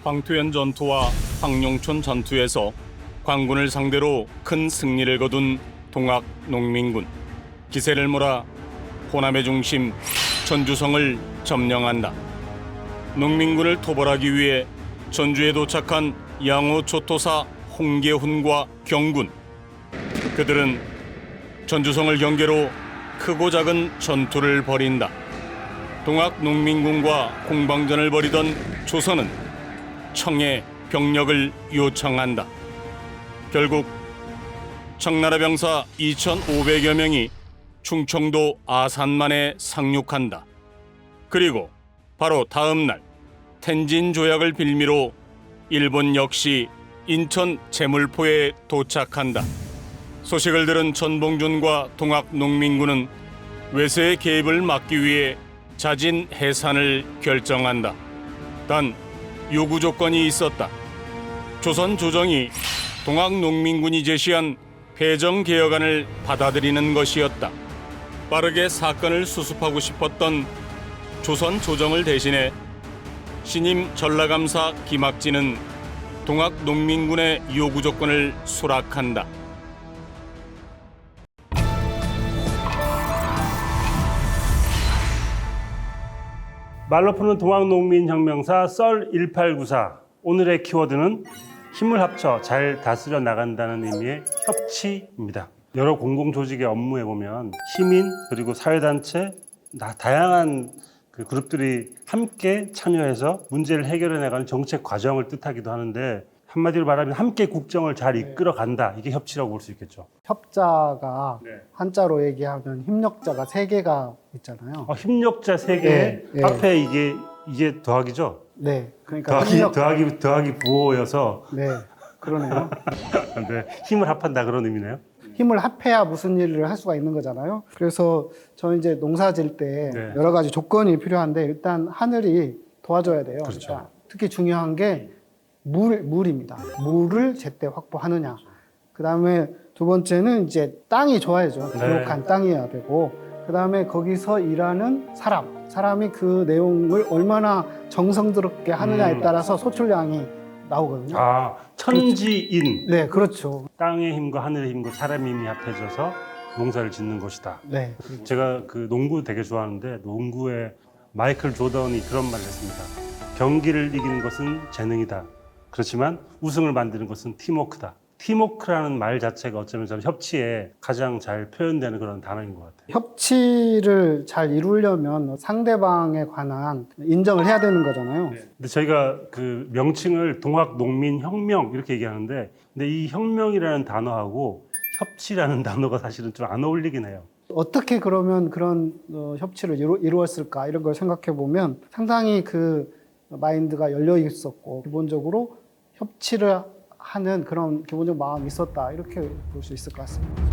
방투현 전투와 황룡촌 전투에서 광군을 상대로 큰 승리를 거둔 동학 농민군. 기세를 몰아 호남의 중심 전주성을 점령한다. 농민군을 토벌하기 위해 전주에 도착한 양호 초토사 홍계훈과 경군. 그들은 전주성을 경계로 크고 작은 전투를 벌인다. 동학 농민군과 공방전을 벌이던 조선은 청에 병력을 요청한다. 결국 청나라 병사 2,500여 명이 충청도 아산만에 상륙한다. 그리고 바로 다음 날 텐진 조약을 빌미로 일본 역시 인천 제물포에 도착한다. 소식을 들은 전봉준과 동학 농민군은 외세의 개입을 막기 위해 자진 해산을 결정한다. 단 요구 조건이 있었다. 조선 조정이 동학 농민군이 제시한 패정 개혁안을 받아들이는 것이었다. 빠르게 사건을 수습하고 싶었던 조선 조정을 대신해 신임 전라감사 김학진은 동학 농민군의 요구 조건을 수락한다. 말로 푸는 동학농민혁명사 썰 1894. 오늘의 키워드는 힘을 합쳐 잘 다스려 나간다는 의미의 협치입니다. 여러 공공조직의 업무에 보면 시민 그리고 사회단체 다양한 그룹들이 함께 참여해서 문제를 해결해 나가는 정책 과정을 뜻하기도 하는데 한마디로 말하면 함께 국정을 잘 이끌어간다. 이게 협치라고 볼 수 있겠죠. 협자가 한자로 얘기하면 힘력자가 3개가 있잖아요. 힘력자 3개 네, 네. 앞에 이게 더하기죠? 네. 그러니까 더하기 부호여서 네. 그러네요. 네, 힘을 합한다 그런 의미네요. 힘을 합해야 무슨 일을 할 수가 있는 거잖아요. 그래서 저는 이제 농사 지을 때 네. 여러 가지 조건이 필요한데 일단 하늘이 도와줘야 돼요. 그렇죠. 그러니까 특히 중요한 게 물입니다. 물을 제때 확보하느냐. 그 다음에 두 번째는 이제 땅이 좋아야죠. 비옥한 땅이어야 되고, 그 다음에 거기서 일하는 사람이 그 내용을 얼마나 정성스럽게 하느냐에 따라서 소출량이 나오거든요. 천지인. 네, 그렇죠. 땅의 힘과 하늘의 힘과 사람의 힘이 합해져서 농사를 짓는 것이다. 네. 제가 그 농구 되게 좋아하는데 농구에 마이클 조던이 그런 말을 했습니다. 경기를 이기는 것은 재능이다. 그렇지만 우승을 만드는 것은 팀워크다. 팀워크라는 말 자체가 어쩌면 저는 협치에 가장 잘 표현되는 그런 단어인 것 같아요. 협치를 잘 이루려면 상대방에 관한 인정을 해야 되는 거잖아요. 근데 저희가 그 명칭을 동학농민혁명 이렇게 얘기하는데 근데 이 혁명이라는 단어하고 협치라는 단어가 사실은 좀 안 어울리긴 해요. 어떻게 그러면 그런 협치를 이루었을까 이런 걸 생각해 보면 상당히 그 마인드가 열려 있었고 기본적으로 협치를 하는 그런 기본적 마음이 있었다 이렇게 볼 수 있을 것 같습니다.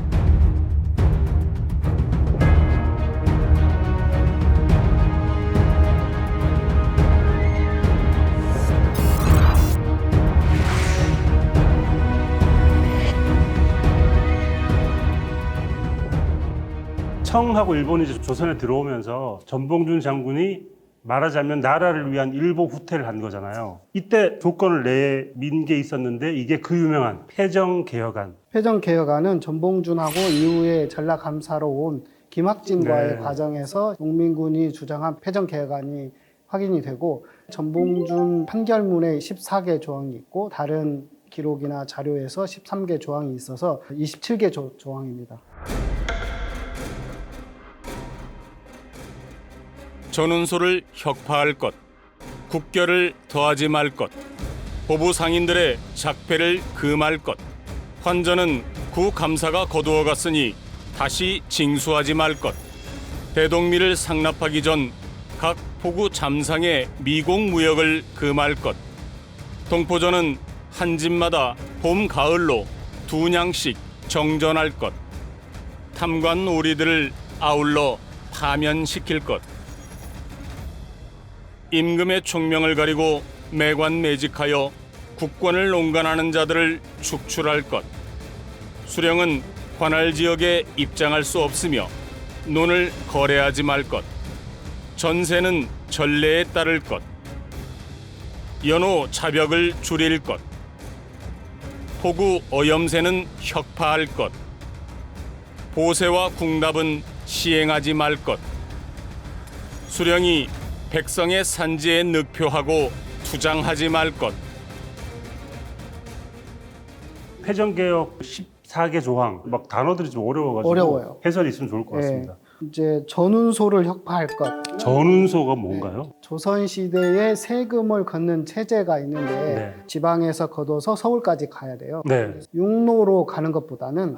청하고 일본이 조선에 들어오면서 전봉준 장군이 말하자면 나라를 위한 일보 후퇴를 한 거잖아요. 이때 조건을 내민 게 있었는데 이게 그 유명한 패정개혁안. 패정개혁안은 전봉준하고 이후에 전라감사로 온 김학진과의 과정에서 농민군이 주장한 패정개혁안이 확인이 되고 전봉준 판결문에 14개 조항이 있고 다른 기록이나 자료에서 13개 조항이 있어서 27개 조항입니다. 전운소를 혁파할 것, 국결을 더하지 말 것, 보부 상인들의 작패를 금할 것, 환전은 구 감사가 거두어갔으니 다시 징수하지 말 것, 대동미를 상납하기 전 각 포구 잠상의 미공 무역을 금할 것, 동포전은 한 집마다 봄 가을로 2냥씩 정전할 것, 탐관 오리들을 아울러 파면시킬 것, 임금의 총명을 가리고 매관 매직하여 국권을 농간하는 자들을 축출할 것, 수령은 관할 지역에 입장할 수 없으며 논을 거래하지 말 것, 전세는 전례에 따를 것, 연호 자벽을 줄일 것, 포구 오염새는 혁파할 것, 보세와 궁답은 시행하지 말 것, 수령이 백성의 산지에 늑표하고 투장하지 말 것. 패전개혁 14개 조항 막 단어들이 좀 어려워가지고 어려워요. 해설이 있으면 좋을 것 같습니다. 이제 전운소를 혁파할 것. 전운소가 뭔가요? 조선 시대에 세금을 걷는 체제가 있는데 네. 지방에서 걷어서 서울까지 가야 돼요. 네. 육로로 가는 것보다는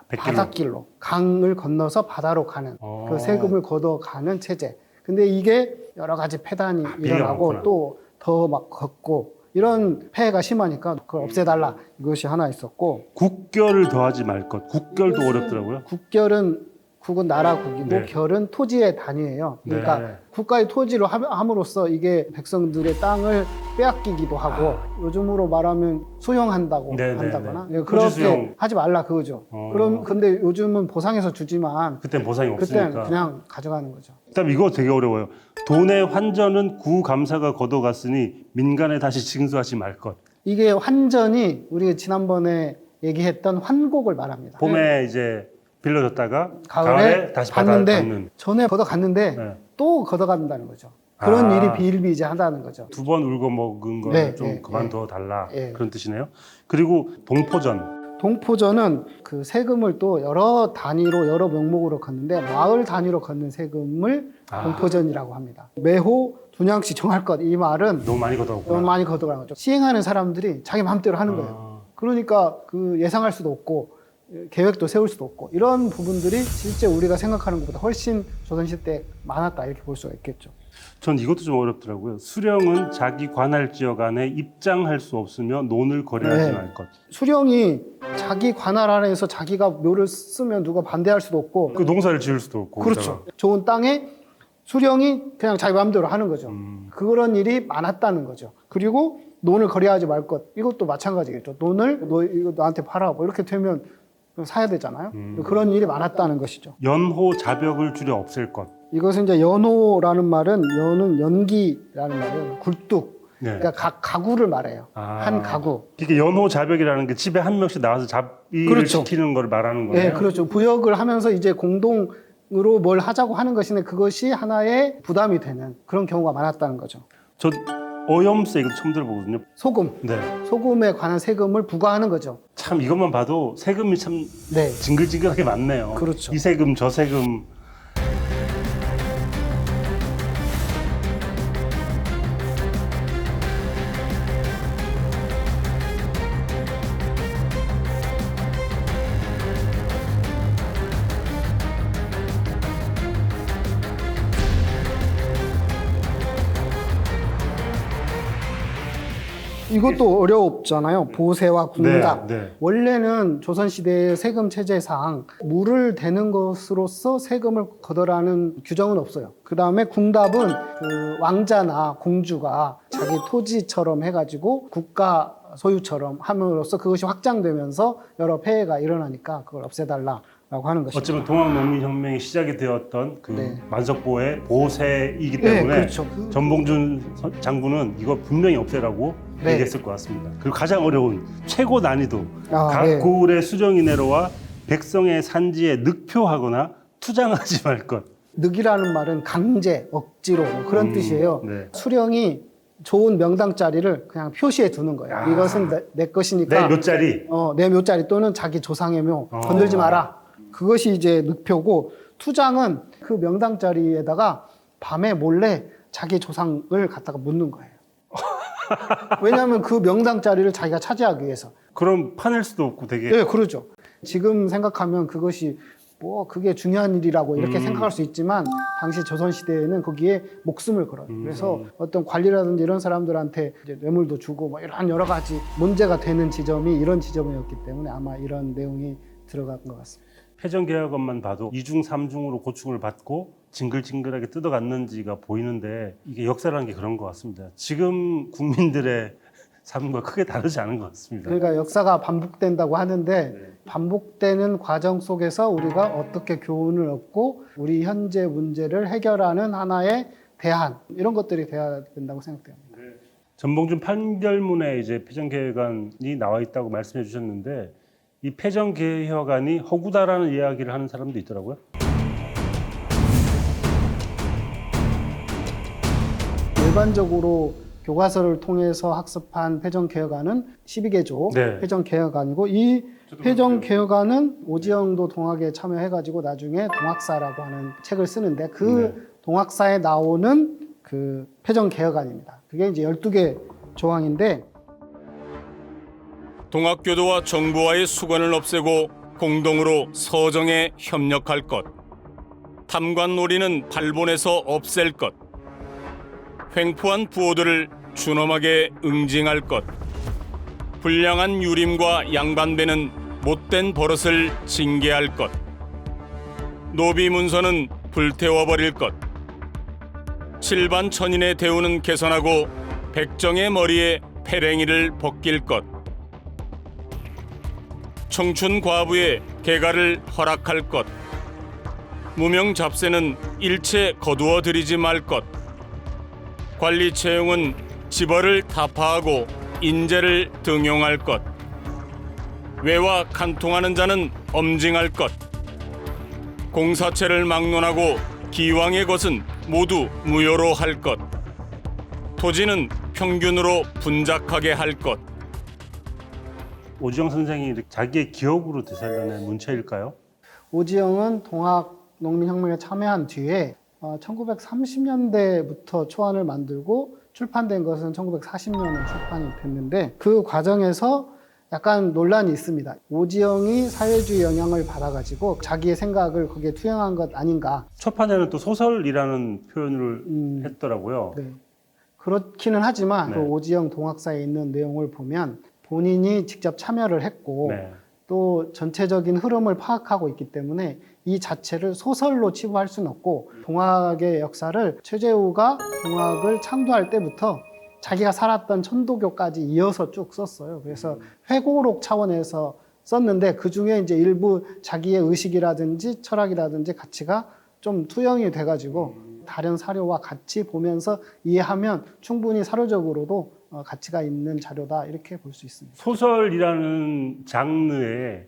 백길로. 바닷길로 강을 건너서 바다로 가는 그 어. 세금을 걷어가는 체제. 근데 이게 여러 가지 폐단이 비리가 일어나고 많구나. 또 더 막 걷고 이런 폐해가 심하니까 그걸 없애달라 이것이 하나 있었고 국결을 더하지 말 것. 국결도 어렵더라고요. 국결은 국은 나라국이고 네. 결은 토지의 단위예요. 그러니까 네. 국가의 토지로 함으로써 이게 백성들의 땅을 빼앗기기도 하고 요즘으로 말하면 수용한다고 네, 네, 한다거나 네. 그렇게 토지 수용. 하지 말라 그거죠. 그럼 근데 요즘은 보상해서 주지만 그땐 보상이 그때는 없으니까. 그냥 가져가는 거죠. 그다음 이거 되게 어려워요. 돈의 환전은 구감사가 걷어갔으니 민간에 다시 징수하지 말 것. 이게 환전이 우리가 지난번에 얘기했던 환곡을 말합니다. 봄에 이제 빌려줬다가 가을에 다시 받는데 받는. 전에 걷어갔는데 네. 또 걷어간다는 거죠. 그런 아. 일이 비일비재하다는 거죠. 두 번 울고 먹은 걸 네, 좀 네, 그만둬 달라. 네. 그런 뜻이네요. 그리고 동포전. 동포전은 그 세금을 또 여러 단위로 여러 명목으로 걷는데 마을 단위로 걷는 세금을 동포전이라고 합니다. 매호 분양시 정할 것 이 말은 너무 많이 걷어갔구나. 너무 많이 걷어가는 거죠. 시행하는 사람들이 자기 마음대로 하는 거예요. 그러니까 그 예상할 수도 없고 계획도 세울 수도 없고 이런 부분들이 실제 우리가 생각하는 것보다 훨씬 조선시대 때 많았다 이렇게 볼 수가 있겠죠. 전 이것도 좀 어렵더라고요. 수령은 자기 관할 지역 안에 입장할 수 없으며 논을 거래하지 네. 말 것. 수령이 자기 관할 안에서 자기가 묘를 쓰면 누가 반대할 수도 없고 그 농사를 지을 수도 없고. 그렇죠. 좋은 땅에 수령이 그냥 자기 마음대로 하는 거죠. 그런 일이 많았다는 거죠. 그리고 논을 거래하지 말 것. 이것도 마찬가지겠죠. 논을 이거 너한테 팔아. 뭐 이렇게 되면 사야 되잖아요. 그런 일이 많았다는 것이죠. 연호 자벽을 줄여 없앨 것. 이것은 이제 연호라는 말은 연은 연기라는 말이에요. 굴뚝. 네. 그러니까 가구를 말해요. 아. 한 가구. 이게 연호 자벽이라는 게 집에 한 명씩 나와서 잡일을 그렇죠. 시키는 걸 말하는 거예요. 네, 그렇죠. 부역을 하면서 이제 공동으로 뭘 하자고 하는 것인데 그것이 하나의 부담이 되는 그런 경우가 많았다는 거죠. 저 오염세 이거 처음 들어보거든요. 소금. 네. 소금에 관한 세금을 부과하는 거죠. 참 이것만 봐도 세금이 참 네. 징글징글하게 많네요. 그렇죠. 이 세금 저 세금. 이것도 어렵잖아요. 보세와 궁답. 네, 네. 원래는 조선시대의 세금 체제상 물을 대는 것으로서 세금을 걷어라는 규정은 없어요. 그 다음에 궁답은 그 왕자나 공주가 자기 토지처럼 해가지고 국가 소유처럼 함으로써 그것이 확장되면서 여러 폐해가 일어나니까 그걸 없애달라라고 하는 것이죠. 어쩌면 동학농민혁명이 시작이 되었던 그 네. 만석보의 보세이기 네, 때문에 그렇죠. 전봉준 장군은 이거 분명히 없애라고 네. 얘기했을 것 같습니다. 그리고 가장 어려운 최고 난이도 아, 네. 각 고을의 수령이 내려와 백성의 산지에 늑표하거나 투장하지 말 것. 늑이라는 말은 강제, 억지로 뭐 그런 뜻이에요. 네. 수령이 좋은 명당 자리를 그냥 표시해 두는 거예요. 이것은 내 것이니까 내 묘자리. 내 묘자리 또는 자기 조상의 묘 건들지 마라. 그것이 이제 늑표고 투장은 그 명당 자리에다가 밤에 몰래 자기 조상을 갖다가 묻는 거예요. 왜냐하면 그 명당 자리를 자기가 차지하기 위해서. 그럼 파낼 수도 없고 되게 네, 그러죠. 지금 생각하면 그것이 뭐 그게 중요한 일이라고 이렇게 생각할 수 있지만 당시 조선 시대에는 거기에 목숨을 걸어요. 그래서 어떤 관리라든지 이런 사람들한테 이제 뇌물도 주고 뭐 이런 여러 가지 문제가 되는 지점이 이런 지점이었기 때문에 아마 이런 내용이 들어간 것 같습니다. 패전개혁안만 봐도 2중 3중으로 고충을 받고 징글징글하게 뜯어갔는지가 보이는데 이게 역사라는 게 그런 것 같습니다. 지금 국민들의 삶과 크게 다르지 않은 것 같습니다. 그러니까 역사가 반복된다고 하는데 반복되는 과정 속에서 우리가 어떻게 교훈을 얻고 우리 현재 문제를 해결하는 하나의 대안 이런 것들이 돼야 된다고 생각됩니다. 전봉준 판결문에 이제 패전개혁안이 나와 있다고 말씀해 주셨는데 이 패전개혁안이 허구다라는 이야기를 하는 사람도 있더라고요. 일반적으로 교과서를 통해서 학습한 패전개혁안은 12개조 네. 패전개혁안이고 이 패전개혁안은 오지영도 동학에 참여해가지고 나중에 동학사라고 하는 책을 쓰는데 그 동학사에 나오는 그 패전개혁안입니다. 그게 이제 12개 조항인데 동학교도와 정부와의 수관을 없애고 공동으로 서정에 협력할 것. 탐관놀이는 발본에서 없앨 것. 횡포한 부호들을 준엄하게 응징할 것. 불량한 유림과 양반배는 못된 버릇을 징계할 것. 노비 문서는 불태워버릴 것. 칠반 천인의 대우는 개선하고 백정의 머리에 패랭이를 벗길 것. 청춘 과부의 개가를 허락할 것. 무명 잡세는 일체 거두어 들이지 말 것. 관리 채용은 지벌을 타파하고 인재를 등용할 것. 외와 간통하는 자는 엄징할 것. 공사체를 막론하고 기왕의 것은 모두 무효로 할 것. 토지는 평균으로 분작하게 할 것. 오지영 선생이 자기의 기억으로 되살려낸 문체일까요? 오지영은 동학 농민혁명에 참여한 뒤에 1930년대부터 초안을 만들고 출판된 것은 1940년에 출판이 됐는데 그 과정에서 약간 논란이 있습니다. 오지영이 사회주의 영향을 받아가지고 자기의 생각을 거기에 투영한 것 아닌가. 초판에는 또 소설이라는 표현을 했더라고요. 네. 그렇기는 하지만 네. 그 오지영 동학사에 있는 내용을 보면 본인이 직접 참여를 했고 네. 또 전체적인 흐름을 파악하고 있기 때문에 이 자체를 소설로 치부할 수는 없고 동학의 역사를 최재우가 동학을 창조할 때부터 자기가 살았던 천도교까지 이어서 쭉 썼어요. 그래서 회고록 차원에서 썼는데 그 중에 이제 일부 자기의 의식이라든지 철학이라든지 가치가 좀 투영이 돼가지고 다른 사료와 같이 보면서 이해하면 충분히 사료적으로도 가치가 있는 자료다 이렇게 볼 수 있습니다. 소설이라는 장르에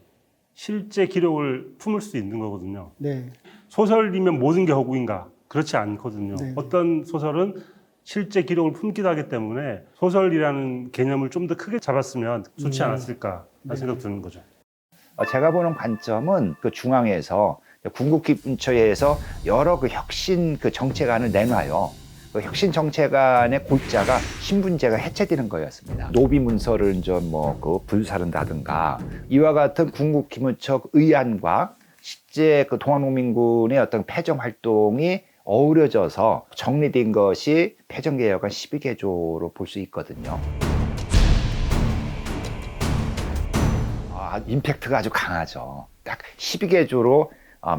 실제 기록을 품을 수 있는 거거든요. 네. 소설이면 모든 게 허구인가? 그렇지 않거든요. 네. 어떤 소설은 실제 기록을 품기도 하기 때문에 소설이라는 개념을 좀 더 크게 잡았으면 좋지 않았을까 하는 생각 드는 거죠. 제가 보는 관점은 그 중앙에서 궁극기문처에서 여러 그 혁신 그 정책안을 내놔요. 그 혁신 정책안의 골자가 신분제가 해체되는 거였습니다. 노비 문서를 그 불사른다든가 이와 같은 궁극기문처 의안과 실제 그 동학농민군의 어떤 패전 활동이 어우러져서 정리된 것이 패전개혁안 12개조로 볼 수 있거든요. 임팩트가 아주 강하죠. 딱 12개조로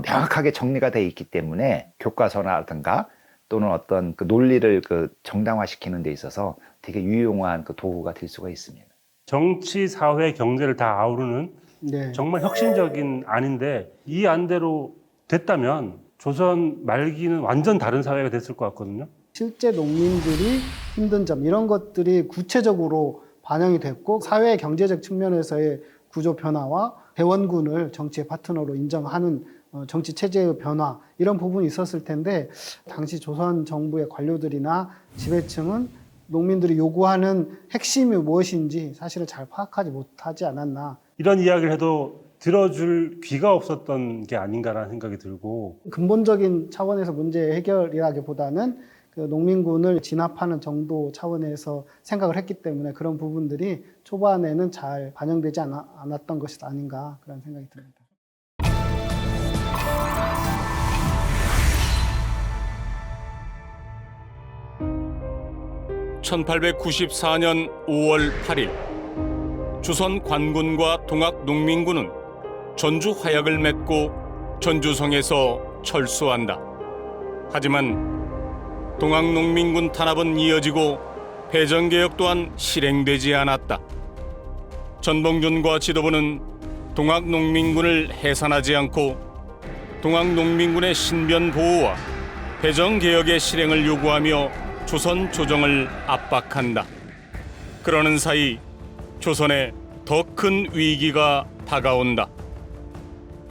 명확하게 정리가 되어 있기 때문에 교과서라든가 또는 어떤 그 논리를 그 정당화시키는 데 있어서 되게 유용한 그 도구가 될 수가 있습니다. 정치, 사회, 경제를 다 아우르는 네. 정말 혁신적인 안인데 이 안대로 됐다면 조선 말기는 완전 다른 사회가 됐을 것 같거든요. 실제 농민들이 힘든 점 이런 것들이 구체적으로 반영이 됐고 사회 경제적 측면에서의 구조 변화와 대원군을 정치의 파트너로 인정하는 정치 체제의 변화 이런 부분이 있었을 텐데 당시 조선 정부의 관료들이나 지배층은 농민들이 요구하는 핵심이 무엇인지 사실은 잘 파악하지 못하지 않았나. 이런 이야기를 해도 들어줄 귀가 없었던 게 아닌가라는 생각이 들고 근본적인 차원에서 문제 해결이라기보다는 그 농민군을 진압하는 정도 차원에서 생각을 했기 때문에 그런 부분들이 초반에는 잘 반영되지 않았던 것이 아닌가 그런 생각이 듭니다. (1894년 5월 8일) 조선 관군과 동학 농민군은 전주 화약을 맺고 전주성에서 철수한다. 하지만 동학 농민군 탄압은 이어지고 패전개혁 또한 실행되지 않았다. 전봉준과 지도부는 동학 농민군을 해산하지 않고 동학 농민군의 신변 보호와 패전개혁의 실행을 요구하며 조선 조정을 압박한다. 그러는 사이 조선에 더 큰 위기가 다가온다.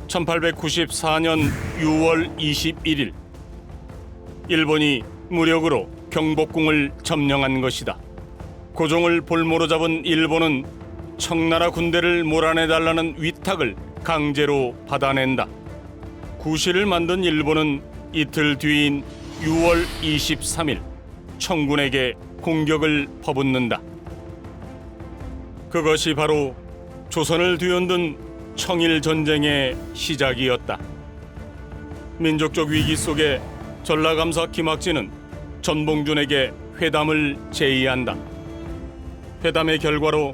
1894년 6월 21일 일본이 무력으로 경복궁을 점령한 것이다. 고종을 볼모로 잡은 일본은 청나라 군대를 몰아내달라는 위탁을 강제로 받아낸다. 구실을 만든 일본은 이틀 뒤인 6월 23일 청군에게 공격을 퍼붓는다. 그것이 바로 조선을 뒤흔든 청일전쟁의 시작이었다. 민족적 위기 속에 전라감사 김학진은 전봉준에게 회담을 제의한다. 회담의 결과로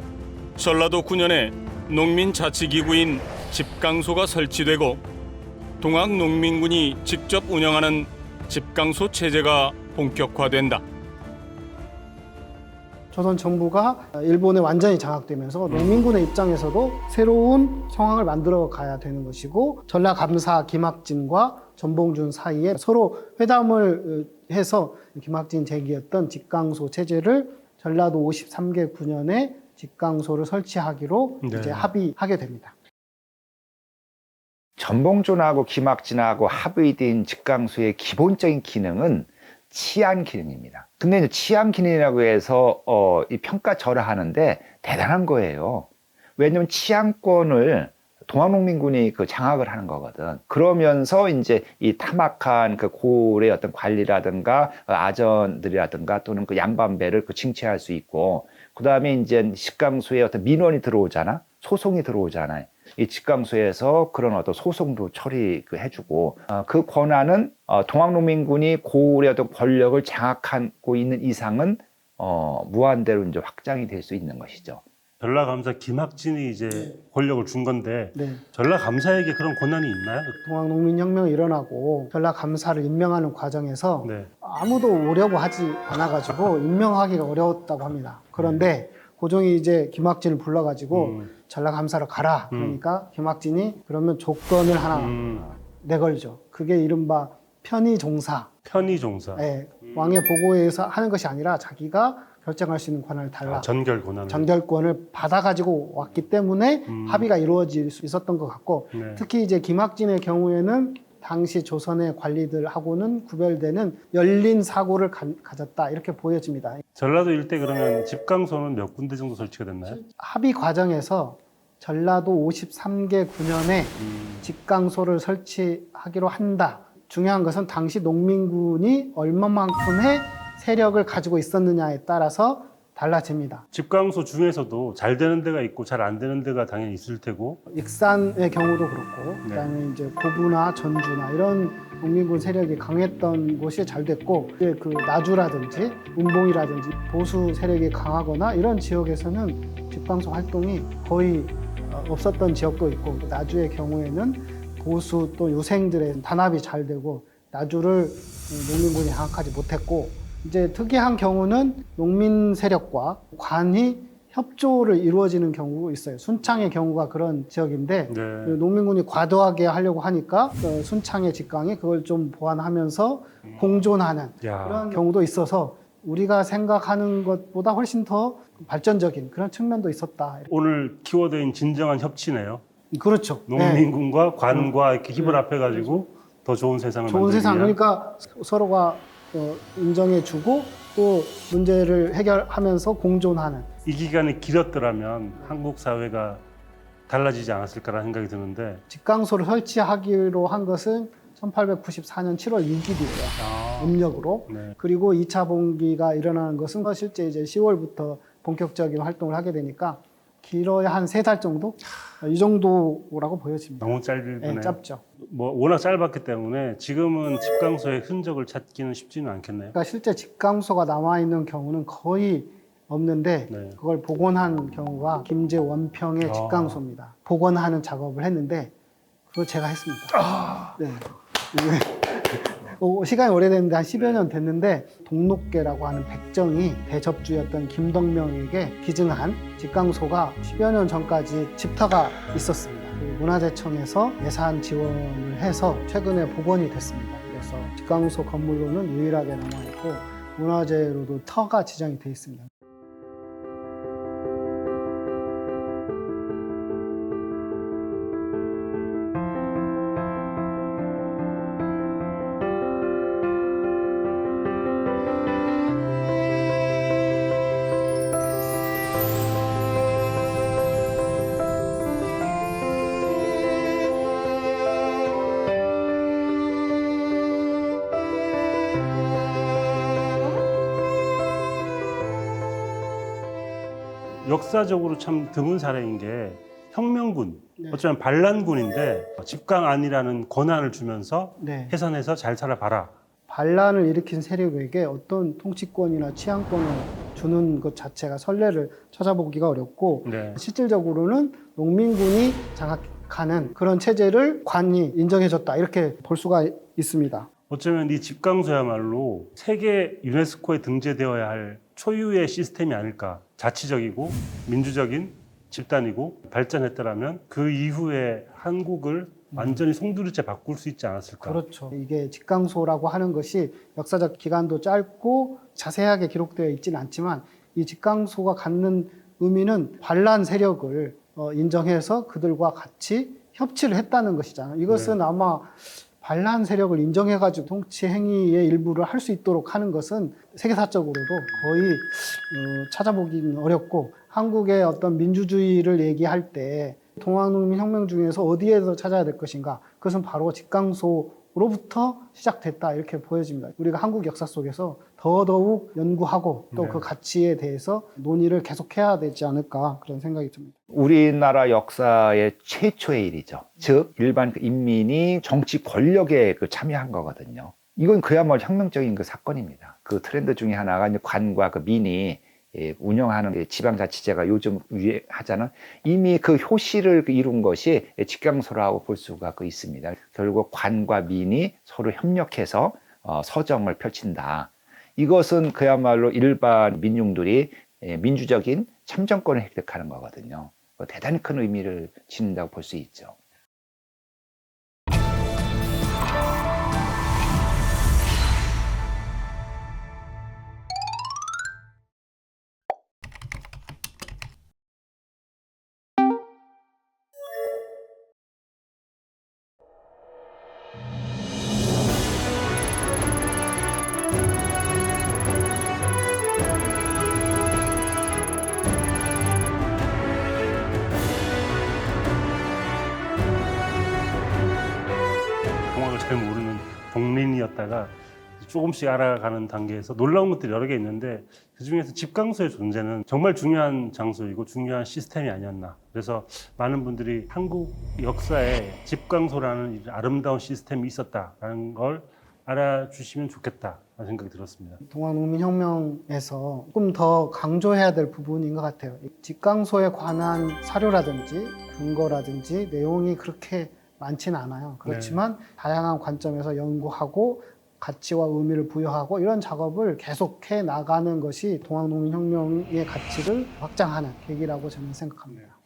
전라도 9년에 농민자치기구인 집강소가 설치되고 동학농민군이 직접 운영하는 집강소 체제가 본격화된다. 조선 정부가 일본에 완전히 장악되면서 농민군의 입장에서도 새로운 상황을 만들어 가야 되는 것이고, 전라감사 김학진과 전봉준 사이에 서로 회담을 해서 김학진 제기였던 집강소 체제를 전라도 53개 군현에 집강소를 설치하기로 이제 합의하게 됩니다. 전봉준하고 김학진하고 합의된 집강소의 기본적인 기능은 치안 기능입니다. 근데 이제 치안 기능이라고 해서 이 평가절하하는데 대단한 거예요. 왜냐면 치안권을 동학농민군이 그 장악을 하는 거거든. 그러면서 이제 이 타막한 그 고을의 어떤 관리라든가 아전들이라든가 또는 그 양반배를 그 징치할 수 있고, 그 다음에 이제 집강소에 어떤 민원이 들어오잖아, 소송이 들어오잖아요. 이 집강소에서 그런 어떤 소송도 처리해주고, 그 권한은 동학농민군이 고을의 어떤 권력을 장악하고 있는 이상은 무한대로 이제 확장이 될 수 있는 것이죠. 전라감사 김학진이 이제 권력을 준 건데 네. 전라감사에게 그런 권한이 있나요? 동학농민혁명이 일어나고 전라감사를 임명하는 과정에서 네. 아무도 오려고 하지 않아가지고 임명하기가 어려웠다고 합니다. 그런데 고종이 이제 김학진을 불러가지고 전라감사를 가라. 그러니까 김학진이 그러면 조건을 하나 내걸죠. 그게 이른바 편의종사. 편의종사. 네, 왕의 보고에 의해서 하는 것이 아니라 자기가 결정할 수 있는 권한을 달라. 전결 권한. 전결권을 받아가지고 왔기 때문에 합의가 이루어질 수 있었던 것 같고, 네. 특히 이제 김학진의 경우에는 당시 조선의 관리들하고는 구별되는 열린 사고를 가졌다, 이렇게 보여집니다. 전라도 일대 그러면 집강소는 몇 군데 정도 설치가 됐나요? 합의 과정에서 전라도 53개 군현에 집강소를 설치하기로 한다. 중요한 것은 당시 농민군이 얼마만큼의 세력을 가지고 있었느냐에 따라서 달라집니다. 집강소 중에서도 잘 되는 데가 있고 잘 안 되는 데가 당연히 있을 테고. 익산의 경우도 그렇고, 그다음에 이제 고부나 전주나 이런 농민군 세력이 강했던 곳이 잘 됐고, 이제 그 나주라든지 운봉이라든지 보수 세력이 강하거나 이런 지역에서는 집강소 활동이 거의 없었던 지역도 있고, 나주의 경우에는 보수 또 유생들의 단합이 잘 되고 나주를 농민군이 장악하지 못했고, 이제 특이한 경우는 농민 세력과 관이 협조를 이루어지는 경우가 있어요. 순창의 경우가 그런 지역인데, 네. 농민군이 과도하게 하려고 하니까 순창의 직강이 그걸 좀 보완하면서 공존하는 그런 경우도 있어서 우리가 생각하는 것보다 훨씬 더 발전적인 그런 측면도 있었다. 오늘 키워드인 진정한 협치네요. 그렇죠. 농민군과 관과 이렇게 힘을 합해가지고 더 좋은 세상을 좋은 만들기 세상. 위한. 그러니까 서로가 인정해주고 또 문제를 해결하면서 공존하는. 이 기간이 길었더라면 한국 사회가 달라지지 않았을까라는 생각이 드는데. 집강소를 설치하기로 한 것은 1894년 7월 6일이에요. 음력으로. 네. 그리고 2차 봉기가 일어나는 것은 실제 이제 10월부터 본격적인 활동을 하게 되니까 길어야 한 3달 정도? 이 정도라고 보여집니다. 너무 짧네요. 네, 짧죠. 뭐 워낙 짧았기 때문에 지금은 집강소의 흔적을 찾기는 쉽지는 않겠네요. 그러니까 실제 집강소가 남아있는 경우는 거의 없는데, 네. 그걸 복원한 경우가 김제원평의 집강소입니다. 복원하는 작업을 했는데 그걸 제가 했습니다. 네. 시간이 오래됐는데 한 10여 년 됐는데, 동록계라고 하는 백정이 대접주였던 김덕명에게 기증한 집강소가 10여 년 전까지 집터가 있었습니다. 문화재청에서 예산 지원을 해서 최근에 복원이 됐습니다. 그래서 집강소 건물로는 유일하게 남아있고 문화재로도 터가 지정이 되어 있습니다. 역사적으로 참 드문 사례인 게 혁명군, 네. 어쩌면 반란군인데 집강안이라는 권한을 주면서 네. 해산해서 잘 살아봐라. 반란을 일으킨 세력에게 어떤 통치권이나 치안권을 주는 것 자체가 선례를 찾아보기가 어렵고 네. 실질적으로는 농민군이 장악하는 그런 체제를 관이 인정해줬다 이렇게 볼 수가 있습니다. 어쩌면 이 집강소야말로 세계 유네스코에 등재되어야 할 초유의 시스템이 아닐까. 자치적이고 민주적인 집단이고 발전했더라면 그 이후에 한국을 완전히 송두리째 바꿀 수 있지 않았을까. 그렇죠. 이게 집강소라고 하는 것이 역사적 기간도 짧고 자세하게 기록되어 있지는 않지만 이 집강소가 갖는 의미는 반란 세력을 인정해서 그들과 같이 협치를 했다는 것이잖아요. 이것은 아마 반란 세력을 인정해가지고 통치 행위의 일부를 할 수 있도록 하는 것은 세계사적으로도 거의 찾아보기는 어렵고 한국의 어떤 민주주의를 얘기할 때 동학농민혁명 중에서 어디에서 찾아야 될 것인가? 그것은 바로 집강소로부터 시작됐다 이렇게 보여집니다. 우리가 한국 역사 속에서 더더욱 연구하고 또 그 가치에 대해서 논의를 계속해야 되지 않을까 그런 생각이 듭니다. 우리나라 역사의 최초의 일이죠. 즉 일반 인민이 정치 권력에 참여한 거거든요. 이건 그야말로 혁명적인 사건입니다. 그 트렌드 중에 하나가 이제 관과 민이 운영하는 지방자치제가 요즘 유행하잖아요. 이미 그 효시를 이룬 것이 집강소라고 볼 수가 있습니다. 결국 관과 민이 서로 협력해서 서정을 펼친다. 이것은 그야말로 일반 민중들이 민주적인 참정권을 획득하는 거거든요. 대단히 큰 의미를 지닌다고 볼 수 있죠. 동학을 잘 모르는 동린이었다가 조금씩 알아가는 단계에서 놀라운 것들이 여러 개 있는데 그중에서 집강소의 존재는 정말 중요한 장소이고 중요한 시스템이 아니었나. 그래서 많은 분들이 한국 역사에 집강소라는 아름다운 시스템이 있었다라는 걸 알아주시면 좋겠다라는 생각이 들었습니다. 동학농민혁명에서 조금 더 강조해야 될 부분인 것 같아요. 집강소에 관한 사료라든지 근거라든지 내용이 그렇게 많지는 않아요. 그렇지만 다양한 관점에서 연구하고 가치와 의미를 부여하고 이런 작업을 계속해 나가는 것이 동학농민혁명의 가치를 확장하는 계기라고 저는 생각합니다.